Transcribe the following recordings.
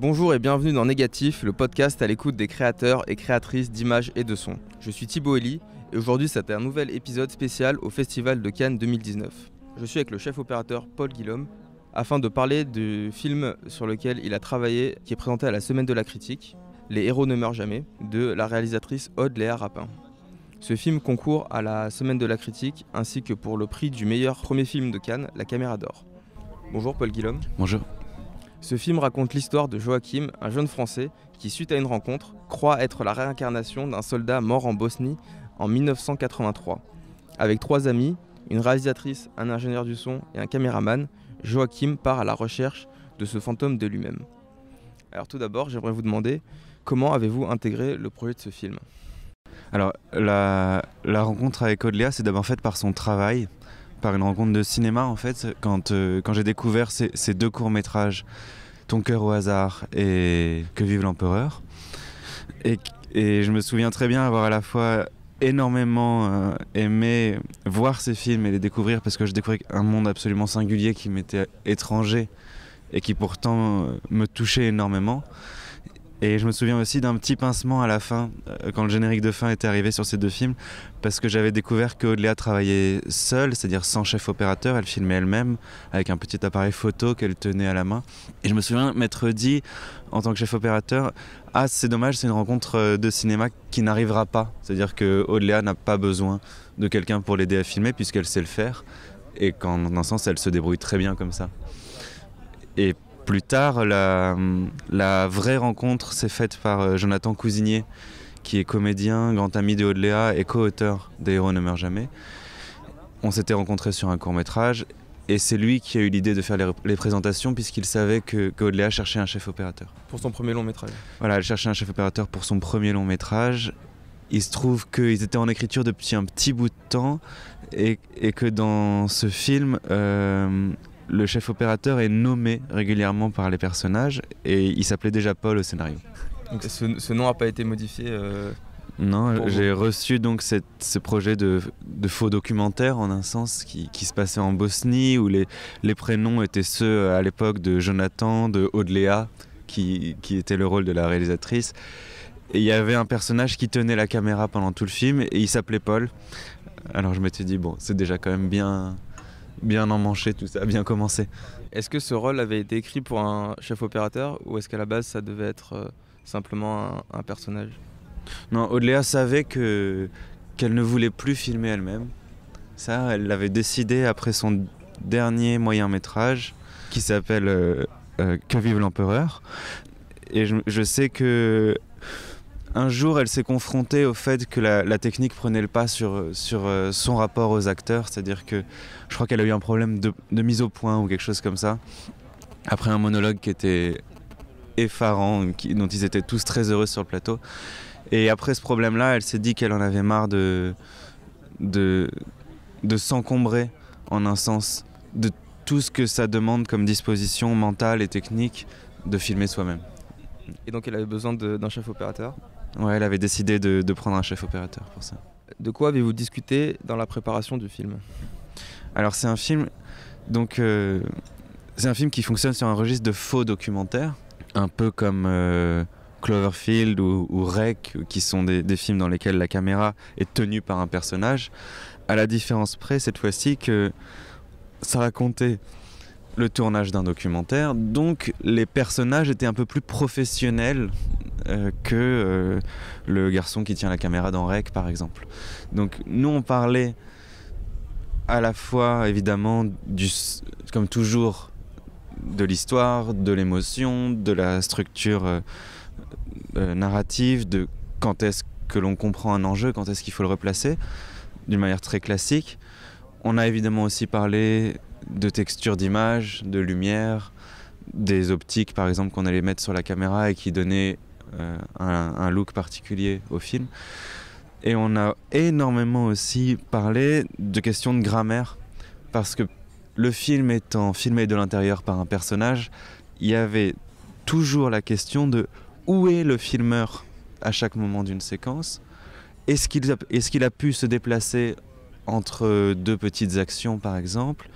Bonjour et bienvenue dans Négatif, le podcast à l'écoute des créateurs et créatrices d'images et de sons. Je suis Thibaut Elie et aujourd'hui c'est un nouvel épisode spécial au Festival de Cannes 2019. Je suis avec le chef opérateur Paul Guillaume afin de parler du film sur lequel il a travaillé, qui est présenté à la Semaine de la Critique, Les héros ne meurent jamais, de la réalisatrice Aude Léa Rapin. Ce film concourt à la Semaine de la Critique ainsi que pour le prix du meilleur premier film de Cannes, la Caméra d'Or. Bonjour Paul Guillaume. Bonjour. Ce film raconte l'histoire de Joachim, un jeune Français qui, suite à une rencontre, croit être la réincarnation d'un soldat mort en Bosnie en 1983. Avec 3 amis, une réalisatrice, un ingénieur du son et un caméraman, Joachim part à la recherche de ce fantôme de lui-même. Alors tout d'abord, j'aimerais vous demander comment avez-vous intégré le projet de ce film ? Alors la rencontre avec Aude Léa, c'est d'abord faite par son travail, par une rencontre de cinéma en fait, quand j'ai découvert ces 2 courts-métrages, Ton cœur au hasard et Que vive l'empereur. Et je me souviens très bien avoir à la fois énormément aimé voir ces films et les découvrir parce que je découvrais un monde absolument singulier qui m'était étranger et qui pourtant me touchait énormément. Et je me souviens aussi d'un petit pincement à la fin, quand le générique de fin était arrivé sur ces 2 films, parce que j'avais découvert que Aude Léa travaillait seule, c'est-à-dire sans chef opérateur, elle filmait elle-même, avec un petit appareil photo qu'elle tenait à la main. Et je me souviens m'être dit, en tant que chef opérateur, « Ah, c'est dommage, c'est une rencontre de cinéma qui n'arrivera pas. » C'est-à-dire que Aude Léa n'a pas besoin de quelqu'un pour l'aider à filmer, puisqu'elle sait le faire, et qu'en un sens, elle se débrouille très bien comme ça. Et plus tard, la vraie rencontre s'est faite par Jonathan Cousinier, qui est comédien, grand ami de Aude Léa et co-auteur des Héros ne meurent jamais. On s'était rencontrés sur un court-métrage et c'est lui qui a eu l'idée de faire les présentations puisqu'il savait que Aude Léa cherchait un chef opérateur. Pour son premier long métrage. Voilà, elle cherchait un chef opérateur pour son premier long métrage. Il se trouve qu'ils étaient en écriture depuis un petit bout de temps et que dans ce film, le chef opérateur est nommé régulièrement par les personnages et il s'appelait déjà Paul au scénario. Donc ce nom n'a pas été modifié Non, j'ai reçu donc ce projet de faux documentaire en un sens qui se passait en Bosnie où les prénoms étaient ceux à l'époque de Jonathan, de Aude Léa qui était le rôle de la réalisatrice. Et il y avait un personnage qui tenait la caméra pendant tout le film et il s'appelait Paul. Alors je m'étais dit, bon, c'est déjà quand même bien emmanché tout ça, bien commencé. Est-ce que ce rôle avait été écrit pour un chef opérateur ou est-ce qu'à la base ça devait être simplement un personnage ? Non, Aude Léa savait qu'elle ne voulait plus filmer elle-même. Ça, elle l'avait décidé après son dernier moyen-métrage qui s'appelle Que vive l'empereur. Et je sais que un jour, elle s'est confrontée au fait que la technique prenait le pas sur son rapport aux acteurs. C'est-à-dire que je crois qu'elle a eu un problème de mise au point ou quelque chose comme ça. Après un monologue qui était effarant, dont ils étaient tous très heureux sur le plateau. Et après ce problème-là, elle s'est dit qu'elle en avait marre de s'encombrer, en un sens, de tout ce que ça demande comme disposition mentale et technique de filmer soi-même. Et donc elle avait besoin d'un chef opérateur ? Ouais, elle avait décidé de prendre un chef opérateur pour ça. De quoi avez-vous discuté dans la préparation du film ? Alors c'est un film, c'est un film qui fonctionne sur un registre de faux documentaires, un peu comme Cloverfield ou Rec, qui sont des films dans lesquels la caméra est tenue par un personnage, à la différence près cette fois-ci que ça racontait le tournage d'un documentaire, donc les personnages étaient un peu plus professionnels que le garçon qui tient la caméra dans Rec par exemple. Donc nous on parlait à la fois évidemment comme toujours de l'histoire, de l'émotion, de la structure narrative, de quand est-ce que l'on comprend un enjeu, quand est-ce qu'il faut le replacer, d'une manière très classique. On a évidemment aussi parlé de texture d'image, de lumière, des optiques par exemple qu'on allait mettre sur la caméra et qui donnaient un look particulier au film. Et on a énormément aussi parlé de questions de grammaire, parce que le film étant filmé de l'intérieur par un personnage, il y avait toujours la question de où est le filmeur à chaque moment d'une séquence. Est-ce qu'il a pu se déplacer entre 2 petites actions par exemple?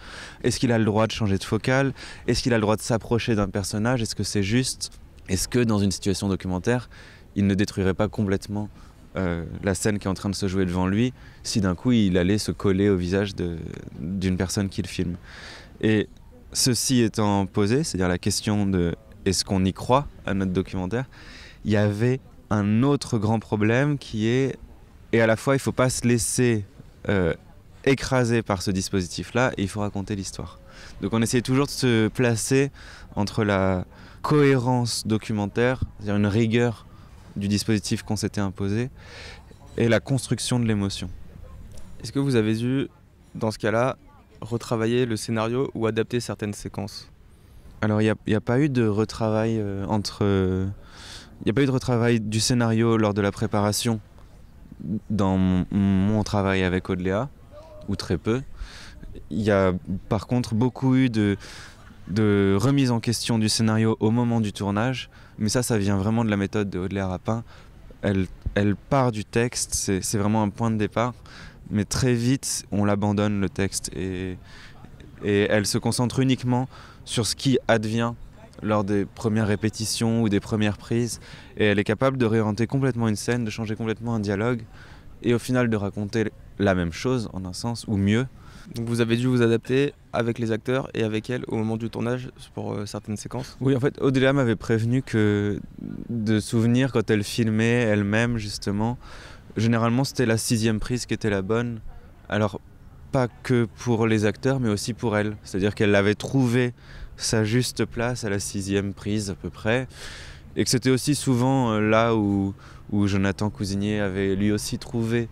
Est-ce qu'il a le droit de changer de focale? Est-ce qu'il a le droit de s'approcher d'un personnage? Est-ce que c'est juste? est-ce que dans une situation documentaire, il ne détruirait pas complètement la scène qui est en train de se jouer devant lui si d'un coup il allait se coller au visage d'une personne qu'il filme. Et ceci étant posé, c'est-à-dire la question de est-ce qu'on y croit à notre documentaire, il y avait un autre grand problème qui est, et à la fois il ne faut pas se laisser écraser par ce dispositif-là et il faut raconter l'histoire. Donc on essayait toujours de se placer entre la cohérence documentaire, c'est-à-dire une rigueur du dispositif qu'on s'était imposé, et la construction de l'émotion. Est-ce que vous avez dû, dans ce cas-là, retravailler le scénario ou adapter certaines séquences ? Alors il n'y a pas eu de retravail il n'y a pas eu de retravail du scénario lors de la préparation dans mon travail avec Audléa, ou très peu. Il y a par contre beaucoup eu de remise en question du scénario au moment du tournage, mais ça vient vraiment de la méthode de Audléa Rapin. Elle part du texte, c'est vraiment un point de départ, mais très vite on l'abandonne le texte et elle se concentre uniquement sur ce qui advient lors des premières répétitions ou des premières prises, et elle est capable de réorienter complètement une scène, de changer complètement un dialogue et au final de raconter la même chose en un sens ou mieux. Donc vous avez dû vous adapter avec les acteurs et avec elle au moment du tournage pour certaines séquences ? Oui, en fait, Audléa m'avait prévenu que de souvenirs, quand elle filmait elle-même, justement, généralement c'était la 6e prise qui était la bonne. Alors, pas que pour les acteurs, mais aussi pour elle. C'est-à-dire qu'elle avait trouvé sa juste place à la 6e prise à peu près. Et que c'était aussi souvent là où Jonathan Cousinier avait lui aussi trouvé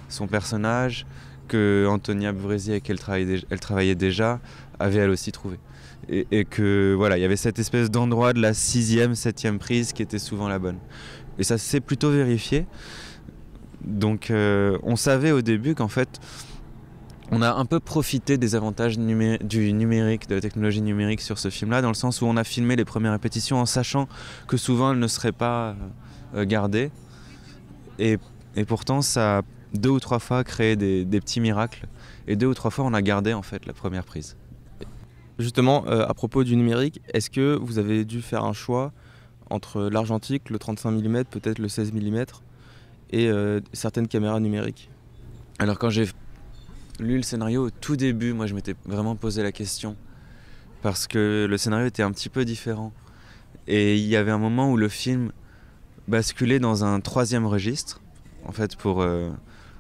son personnage, que Antonia Buvrezi, avec qui elle travaillait déjà, avait elle aussi trouvé. Et que voilà, il y avait cette espèce d'endroit de la 6e, 7e prise qui était souvent la bonne. Et ça s'est plutôt vérifié. Donc on savait au début qu'en fait, on a un peu profité des avantages du numérique, de la technologie numérique sur ce film-là, dans le sens où on a filmé les premières répétitions en sachant que souvent elles ne seraient pas gardées. Et pourtant, ça a 2 ou 3 fois créé des petits miracles. Et 2 ou 3 fois, on a gardé en fait la première prise. Justement, à propos du numérique, est-ce que vous avez dû faire un choix entre l'argentique, le 35 mm, peut-être le 16 mm, et certaines caméras numériques ? Alors quand j'ai lu le scénario au tout début, moi je m'étais vraiment posé la question. Parce que le scénario était un petit peu différent. Et il y avait un moment où le film basculait dans un 3e registre. En fait, pour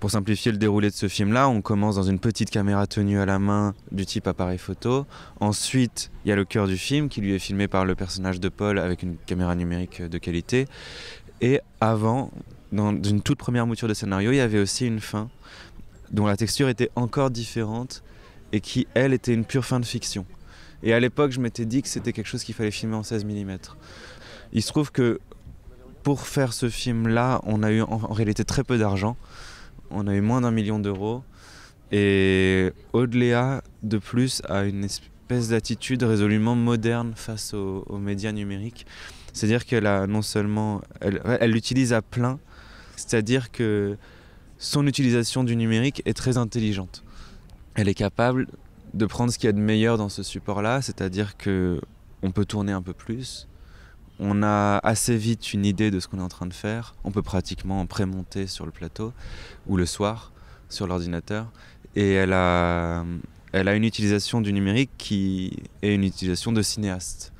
simplifier le déroulé de ce film-là, on commence dans une petite caméra tenue à la main du type appareil photo. Ensuite, il y a le cœur du film qui lui est filmé par le personnage de Paul avec une caméra numérique de qualité. Et avant, dans une toute première mouture de scénario, il y avait aussi une fin dont la texture était encore différente et qui, elle, était une pure fin de fiction. Et à l'époque, je m'étais dit que c'était quelque chose qu'il fallait filmer en 16 mm. Il se trouve que pour faire ce film-là, on a eu en réalité très peu d'argent. On a eu moins d'1 million d'euros. Et Audléa, de plus, a une espèce d'attitude résolument moderne face aux médias numériques. C'est-à-dire qu'elle a non seulement... Elle l'utilise à plein, c'est-à-dire que son utilisation du numérique est très intelligente. Elle est capable de prendre ce qu'il y a de meilleur dans ce support-là, c'est-à-dire qu'on peut tourner un peu plus. On a assez vite une idée de ce qu'on est en train de faire. On peut pratiquement pré-monter sur le plateau ou le soir sur l'ordinateur. Et elle a une utilisation du numérique qui est une utilisation de cinéaste.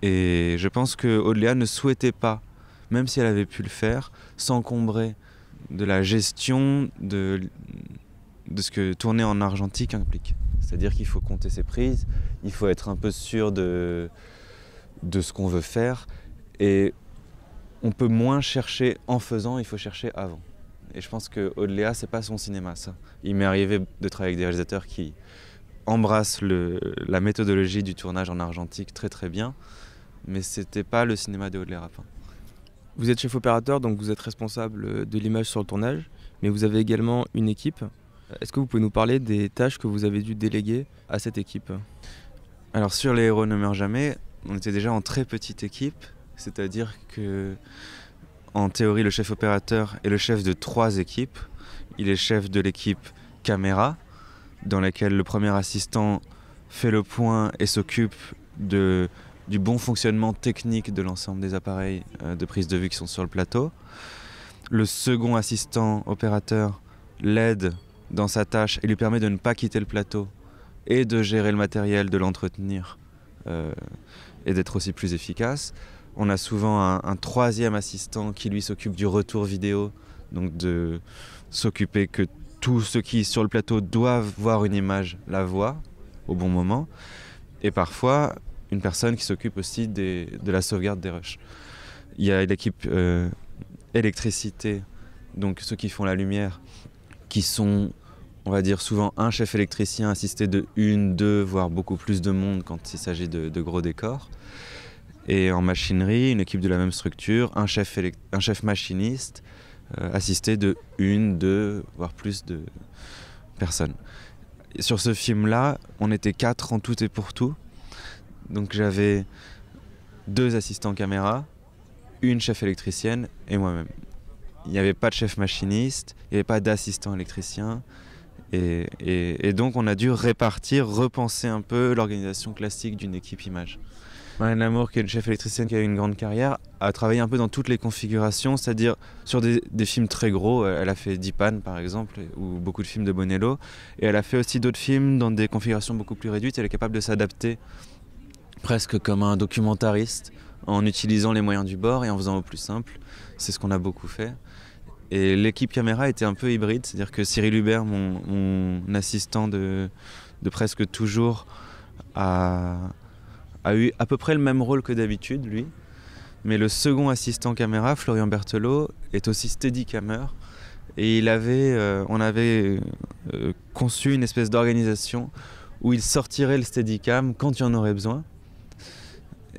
Et je pense que Audléa ne souhaitait pas, même si elle avait pu le faire, s'encombrer de la gestion de ce que tourner en argentique implique. C'est-à-dire qu'il faut compter ses prises, il faut être un peu sûr de ce qu'on veut faire, et on peut moins chercher en faisant, il faut chercher avant. Et je pense que Audléa, c'est pas son cinéma, ça. Il m'est arrivé de travailler avec des réalisateurs qui embrassent la méthodologie du tournage en argentique très très bien, mais c'était pas le cinéma de Audléa Rapin. Vous êtes chef opérateur, donc vous êtes responsable de l'image sur le tournage, mais vous avez également une équipe. Est-ce que vous pouvez nous parler des tâches que vous avez dû déléguer à cette équipe ? Alors sur Les Héros ne meurent jamais, on était déjà en très petite équipe, c'est-à-dire que en théorie le chef opérateur est le chef de 3 équipes. Il est chef de l'équipe caméra, dans laquelle le premier assistant fait le point et s'occupe de du bon fonctionnement technique de l'ensemble des appareils de prise de vue qui sont sur le plateau. Le second assistant opérateur l'aide dans sa tâche et lui permet de ne pas quitter le plateau et de gérer le matériel, de l'entretenir et d'être aussi plus efficace. On a souvent un troisième assistant qui lui s'occupe du retour vidéo, donc de s'occuper que tous ceux qui sur le plateau doivent voir une image la voient au bon moment. Et parfois, une personne qui s'occupe aussi de la sauvegarde des rushs. Il y a l'équipe électricité, donc ceux qui font la lumière, qui sont, on va dire, souvent un chef électricien assisté de une, deux, voire beaucoup plus de monde quand il s'agit de gros décors. Et en machinerie, une équipe de la même structure, un chef machiniste assisté de une, deux, voire plus de personnes. Et sur ce film-là, on était 4 en tout et pour tout. Donc j'avais 2 assistants caméra, une chef électricienne et moi-même. Il n'y avait pas de chef machiniste, il n'y avait pas d'assistant électricien. Et donc on a dû repenser un peu l'organisation classique d'une équipe image. Marlène Lamour, qui est une chef électricienne qui a eu une grande carrière, a travaillé un peu dans toutes les configurations, c'est-à-dire sur des films très gros. Elle a fait Dipan par exemple, ou beaucoup de films de Bonello. Et elle a fait aussi d'autres films dans des configurations beaucoup plus réduites. Elle est capable de s'adapter presque comme un documentariste, en utilisant les moyens du bord et en faisant au plus simple. C'est ce qu'on a beaucoup fait. Et l'équipe caméra était un peu hybride, c'est-à-dire que Cyril Hubert, mon assistant de presque toujours, a eu à peu près le même rôle que d'habitude, lui. Mais le second assistant caméra, Florian Berthelot, est aussi steadicammer. Et on avait conçu une espèce d'organisation où il sortirait le steadicam quand il y en aurait besoin.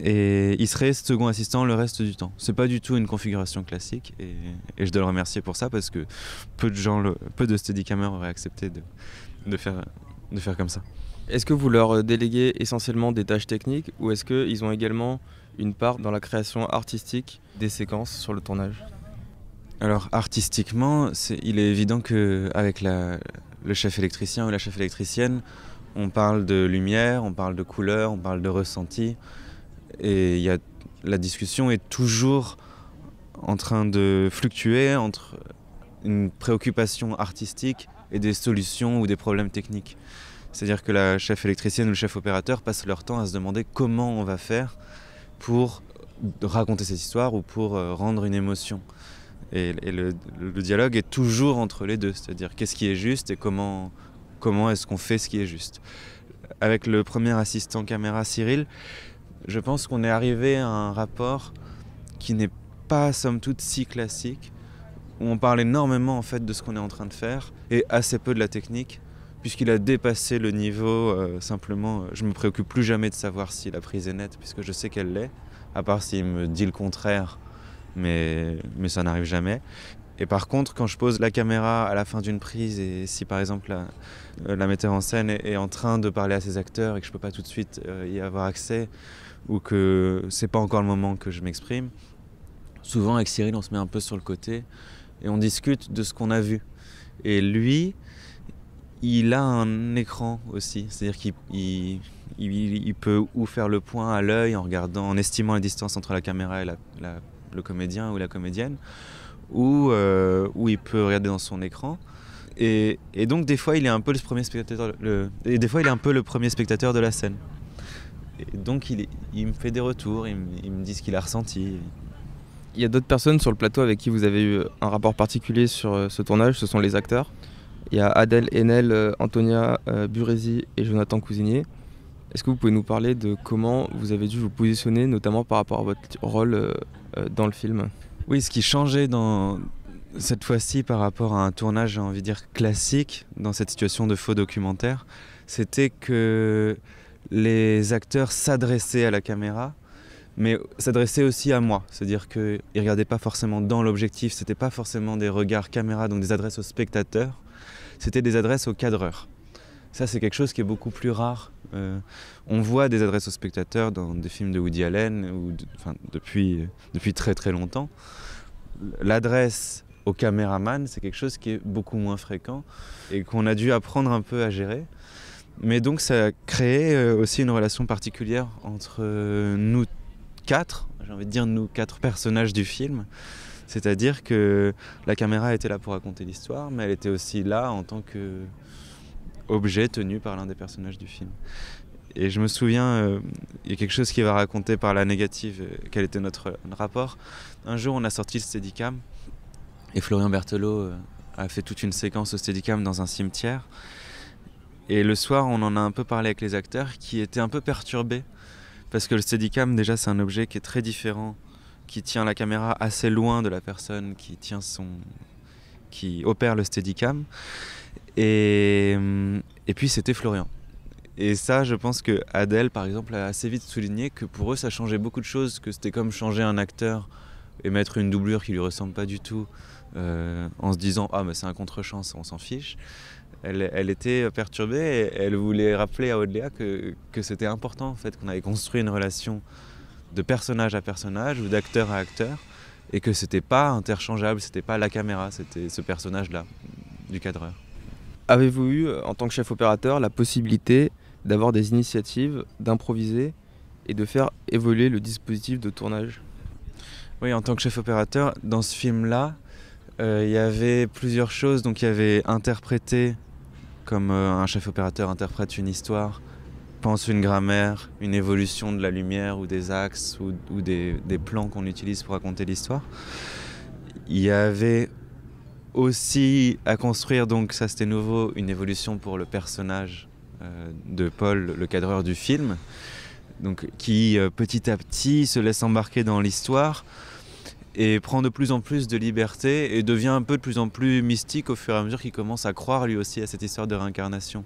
Et il serait second assistant le reste du temps. C'est pas du tout une configuration classique et je dois le remercier pour ça parce que peu de steadicamers auraient accepté de faire comme ça. Est-ce que vous leur déléguez essentiellement des tâches techniques ou est-ce qu'ils ont également une part dans la création artistique des séquences sur le tournage ? Alors artistiquement, il est évident qu'avec le chef électricien ou la chef électricienne, on parle de lumière, on parle de couleur, on parle de ressenti. Et la discussion est toujours en train de fluctuer entre une préoccupation artistique et des solutions ou des problèmes techniques. C'est-à-dire que la chef électricienne ou le chef opérateur passent leur temps à se demander comment on va faire pour raconter cette histoire ou pour rendre une émotion. Et le dialogue est toujours entre les deux, c'est-à-dire qu'est-ce qui est juste et comment est-ce qu'on fait ce qui est juste. Avec le premier assistant caméra, Cyril, je pense qu'on est arrivé à un rapport qui n'est pas, somme toute, si classique, où on parle énormément en fait de ce qu'on est en train de faire et assez peu de la technique, puisqu'il a dépassé le niveau simplement. Je me préoccupe plus jamais de savoir si la prise est nette, puisque je sais qu'elle l'est, à part s'il me dit le contraire, mais ça n'arrive jamais. Et par contre, quand je pose la caméra à la fin d'une prise et si par exemple la metteur en scène est en train de parler à ses acteurs et que je ne peux pas tout de suite y avoir accès ou que c'est pas encore le moment que je m'exprime, souvent avec Cyril on se met un peu sur le côté et on discute de ce qu'on a vu. Et lui, il a un écran aussi, c'est-à-dire qu'il peut ou faire le point à l'œil en estimant la distance entre la caméra et le comédien ou la comédienne, ou il peut regarder dans son écran. Et donc des fois il est un peu le premier spectateur, le premier spectateur de la scène. Et donc il me fait des retours, il me dit ce qu'il a ressenti. Il y a d'autres personnes sur le plateau avec qui vous avez eu un rapport particulier sur ce tournage, ce sont les acteurs. Il y a Adèle Haenel, Antonia Burezi et Jonathan Cousinier. Est-ce que vous pouvez nous parler de comment vous avez dû vous positionner, notamment par rapport à votre rôle dans le film ? Oui, ce qui changeait cette fois-ci par rapport à un tournage, j'ai envie de dire, classique, dans cette situation de faux documentaire, c'était que les acteurs s'adressaient à la caméra, mais s'adressaient aussi à moi. C'est-à-dire qu'ils ne regardaient pas forcément dans l'objectif, ce n'était pas forcément des regards caméra, donc des adresses aux spectateurs, c'était des adresses aux cadreurs. Ça, c'est quelque chose qui est beaucoup plus rare. On voit des adresses aux spectateurs dans des films de Woody Allen, depuis très très longtemps. L'adresse au caméraman, c'est quelque chose qui est beaucoup moins fréquent et qu'on a dû apprendre un peu à gérer. Mais donc ça a créé aussi une relation particulière entre nous quatre, j'ai envie de dire nous quatre personnages du film. C'est-à-dire que la caméra était là pour raconter l'histoire, mais elle était aussi là en tant qu'objet tenu par l'un des personnages du film. Et je me souviens, il y a quelque chose qui va raconter par la négative quel était notre rapport. Un jour, on a sorti le Steadicam et Florian Berthelot a fait toute une séquence au Steadicam dans un cimetière. Et le soir, on en a un peu parlé avec les acteurs qui étaient un peu perturbés parce que le Steadicam, déjà, c'est un objet qui est très différent, qui tient la caméra assez loin de la personne qui opère le Steadicam. Et puis, c'était Florian. Et ça, je pense que Adèle, par exemple, a assez vite souligné que pour eux, ça changeait beaucoup de choses, que c'était comme changer un acteur et mettre une doublure qui lui ressemble pas du tout, en se disant « Ah, mais c'est un contre-champ, on s'en fiche ». Elle était perturbée et elle voulait rappeler à Audléa que c'était important, en fait, qu'on avait construit une relation de personnage à personnage ou d'acteur à acteur et que c'était pas interchangeable, c'était pas la caméra, c'était ce personnage-là, du cadreur. Avez-vous eu, en tant que chef opérateur, la possibilité d'avoir des initiatives, d'improviser et de faire évoluer le dispositif de tournage? Oui, en tant que chef opérateur, dans ce film-là, il y avait plusieurs choses. Donc il y avait interpréter, comme un chef opérateur interprète une histoire, pense une grammaire, une évolution de la lumière ou des axes ou des plans qu'on utilise pour raconter l'histoire. Il y avait aussi à construire, donc ça c'était nouveau, une évolution pour le personnage de Paul, le cadreur du film, donc, qui petit à petit se laisse embarquer dans l'histoire et prend de plus en plus de liberté et devient un peu de plus en plus mystique au fur et à mesure qu'il commence à croire lui aussi à cette histoire de réincarnation.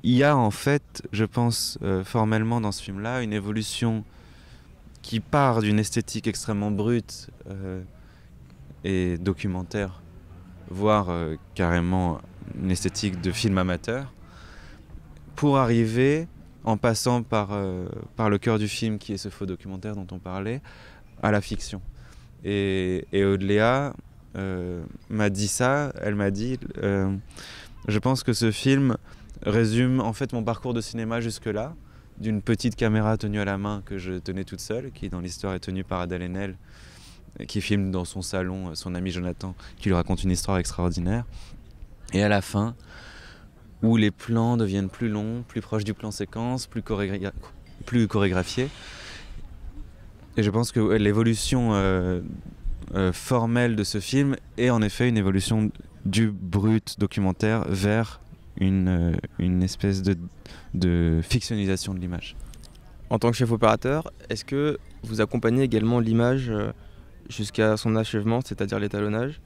Il y a en fait, je pense formellement dans ce film-là, une évolution qui part d'une esthétique extrêmement brute et documentaire, voire carrément une esthétique de film amateur, pour arriver, en passant par le cœur du film qui est ce faux documentaire dont on parlait, à la fiction. Et Audléa m'a dit ça, elle m'a dit je pense que ce film résume en fait mon parcours de cinéma jusque-là, d'une petite caméra tenue à la main que je tenais toute seule, qui dans l'histoire est tenue par Adèle Haenel, qui filme dans son salon son ami Jonathan, qui lui raconte une histoire extraordinaire. Et à la fin, où les plans deviennent plus longs, plus proches du plan séquence, plus chorégraphiés. Et je pense que l'évolution formelle de ce film est en effet une évolution du brut documentaire vers une espèce de fictionnalisation de l'image. En tant que chef opérateur, est-ce que vous accompagnez également l'image jusqu'à son achèvement, c'est-à-dire l'étalonnage?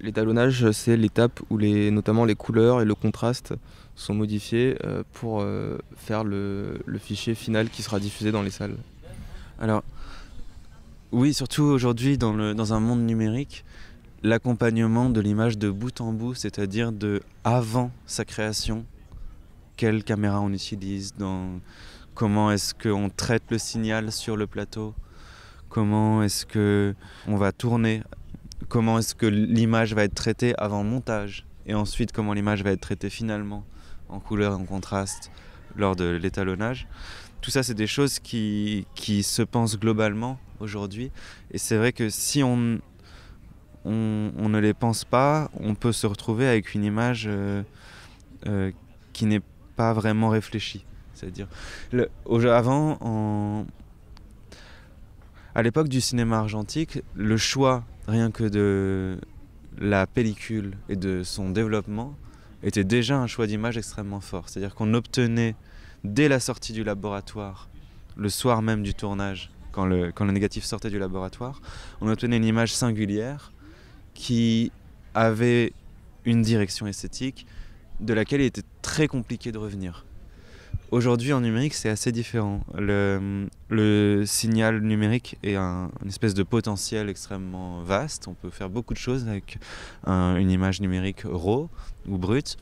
L'étalonnage, c'est l'étape où notamment les couleurs et le contraste sont modifiés pour faire le fichier final qui sera diffusé dans les salles. Alors, oui, surtout aujourd'hui dans un monde numérique, l'accompagnement de l'image de bout en bout, c'est-à-dire de avant sa création, quelle caméra on utilise, comment est-ce qu'on traite le signal sur le plateau, comment est-ce qu'on va tourner, comment est-ce que l'image va être traitée avant montage, et ensuite comment l'image va être traitée finalement en couleur, en contraste, lors de l'étalonnage. Tout ça, c'est des choses qui se pensent globalement aujourd'hui. Et c'est vrai que si on ne les pense pas, on peut se retrouver avec une image qui n'est pas vraiment réfléchie. C'est-à-dire, à l'époque du cinéma argentique, le choix, rien que de la pellicule et de son développement, était déjà un choix d'image extrêmement fort. C'est-à-dire qu'on obtenait, dès la sortie du laboratoire, le soir même du tournage, quand le négatif sortait du laboratoire, on obtenait une image singulière qui avait une direction esthétique de laquelle il était très compliqué de revenir. Aujourd'hui, en numérique, c'est assez différent. Le signal numérique est une espèce de potentiel extrêmement vaste. On peut faire beaucoup de choses avec une image numérique raw ou brute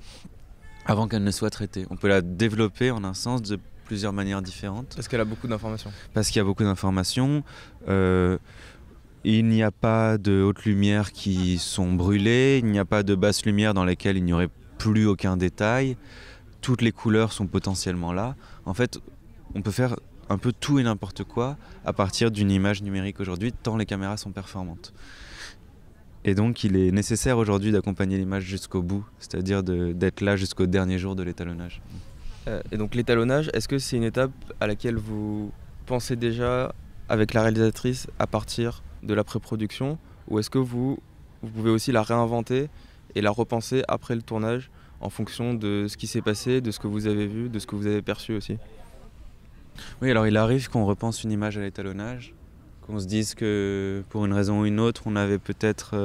avant qu'elle ne soit traitée. On peut la développer en un sens de plusieurs manières différentes. Parce qu'elle a beaucoup d'informations. Parce qu'il y a beaucoup d'informations. Il n'y a pas de hautes lumières qui sont brûlées. Il n'y a pas de basses lumières dans lesquelles il n'y aurait plus aucun détail. toutes les couleurs sont potentiellement là. En fait, on peut faire un peu tout et n'importe quoi à partir d'une image numérique aujourd'hui, tant les caméras sont performantes. Et donc il est nécessaire aujourd'hui d'accompagner l'image jusqu'au bout, c'est-à-dire d'être là jusqu'au dernier jour de l'étalonnage. Et donc l'étalonnage, est-ce que c'est une étape à laquelle vous pensez déjà avec la réalisatrice à partir de la pré-production, ou est-ce que vous pouvez aussi la réinventer et la repenser après le tournage en fonction de ce qui s'est passé, de ce que vous avez vu, de ce que vous avez perçu aussi? Oui, alors il arrive qu'on repense une image à l'étalonnage, qu'on se dise que pour une raison ou une autre, on s'est peut-être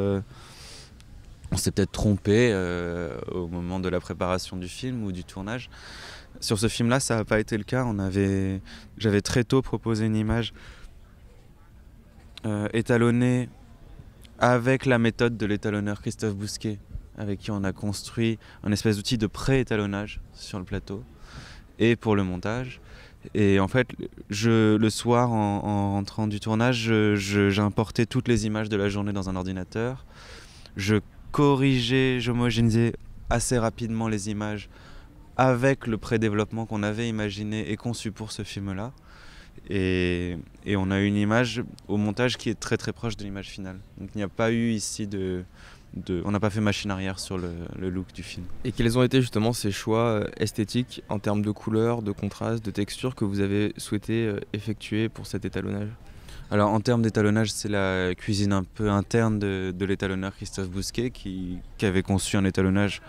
trompé au moment de la préparation du film ou du tournage. Sur ce film-là, ça n'a pas été le cas. J'avais très tôt proposé une image étalonnée avec la méthode de l'étalonneur Christophe Bousquet, avec qui on a construit un espèce d'outil de pré-étalonnage sur le plateau et pour le montage. Et en fait, le soir, en rentrant du tournage, j'importais toutes les images de la journée dans un ordinateur. Je corrigeais, j'homogénéisais assez rapidement les images avec le pré-développement qu'on avait imaginé et conçu pour ce film-là. Et on a une image au montage qui est très très proche de l'image finale. Donc il n'y a pas eu ici on n'a pas fait machine arrière sur le look du film. Et quels ont été justement ces choix esthétiques en termes de couleurs, de contraste, de texture que vous avez souhaité effectuer pour cet étalonnage? Alors en termes d'étalonnage, c'est la cuisine un peu interne de l'étalonneur Christophe Bousquet qui avait conçu un étalonnage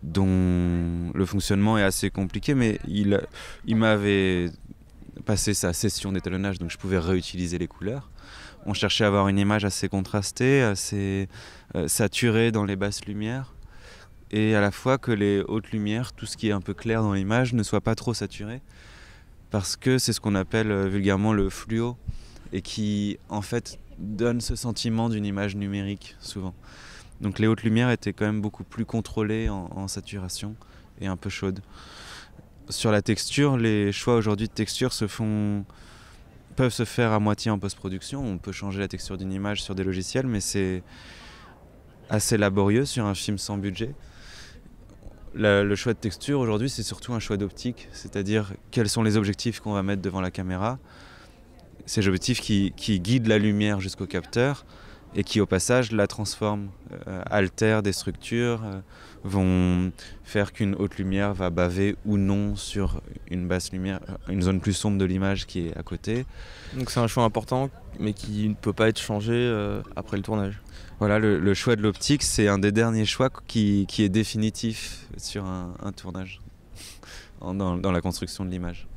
dont le fonctionnement est assez compliqué, mais il m'avait passé sa session d'étalonnage, donc je pouvais réutiliser les couleurs. On cherchait à avoir une image assez contrastée, assez saturée dans les basses lumières, et à la fois que les hautes lumières, tout ce qui est un peu clair dans l'image, ne soit pas trop saturé, parce que c'est ce qu'on appelle vulgairement le fluo, et qui en fait donne ce sentiment d'une image numérique souvent. Donc les hautes lumières étaient quand même beaucoup plus contrôlées en saturation et un peu chaudes. Sur la texture, les choix aujourd'hui de texture peuvent se faire à moitié en post-production. On peut changer la texture d'une image sur des logiciels, mais c'est assez laborieux sur un film sans budget. Le choix de texture aujourd'hui, c'est surtout un choix d'optique, c'est-à-dire quels sont les objectifs qu'on va mettre devant la caméra. Ces objectifs qui guident la lumière jusqu'au capteur et qui au passage la transforment, altèrent des structures, vont faire qu'une haute lumière va baver ou non sur une basse lumière, une zone plus sombre de l'image qui est à côté. Donc c'est un choix important mais qui ne peut pas être changé après le tournage. Voilà, le choix de l'optique, c'est un des derniers choix qui est définitif sur un tournage, dans la construction de l'image.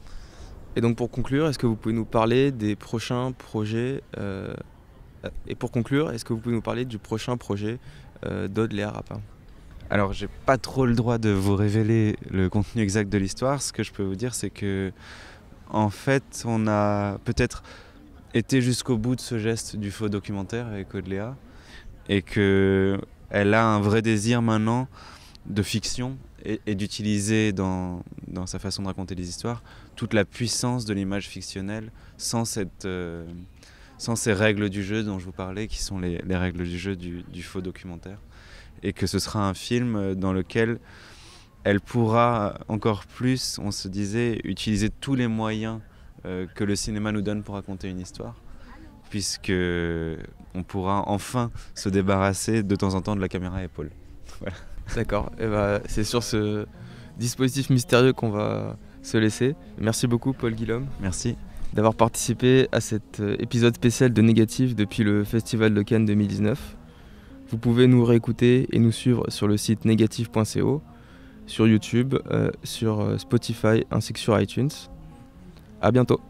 Et donc pour conclure, est-ce que vous pouvez nous parler des prochains projets et pour conclure, est-ce que vous pouvez nous parler du prochain projet d'Aude Léa Rapin? Alors, j'ai pas trop le droit de vous révéler le contenu exact de l'histoire. Ce que je peux vous dire, c'est que, en fait, on a peut-être été jusqu'au bout de ce geste du faux documentaire avec Aude Léa, et qu'elle a un vrai désir maintenant de fiction et d'utiliser dans sa façon de raconter les histoires toute la puissance de l'image fictionnelle sans ces règles du jeu dont je vous parlais, qui sont les règles du jeu du faux documentaire. Et que ce sera un film dans lequel elle pourra encore plus, on se disait, utiliser tous les moyens que le cinéma nous donne pour raconter une histoire, puisque on pourra enfin se débarrasser de temps en temps de la caméra à épaule. Voilà. D'accord, et c'est sur ce dispositif mystérieux qu'on va se laisser. Merci beaucoup Paul Guillaume. Merci. D'avoir participé à cet épisode spécial de Négatif depuis le Festival de Cannes 2019. Vous pouvez nous réécouter et nous suivre sur le site négatif.co, sur YouTube, sur Spotify ainsi que sur iTunes. À bientôt.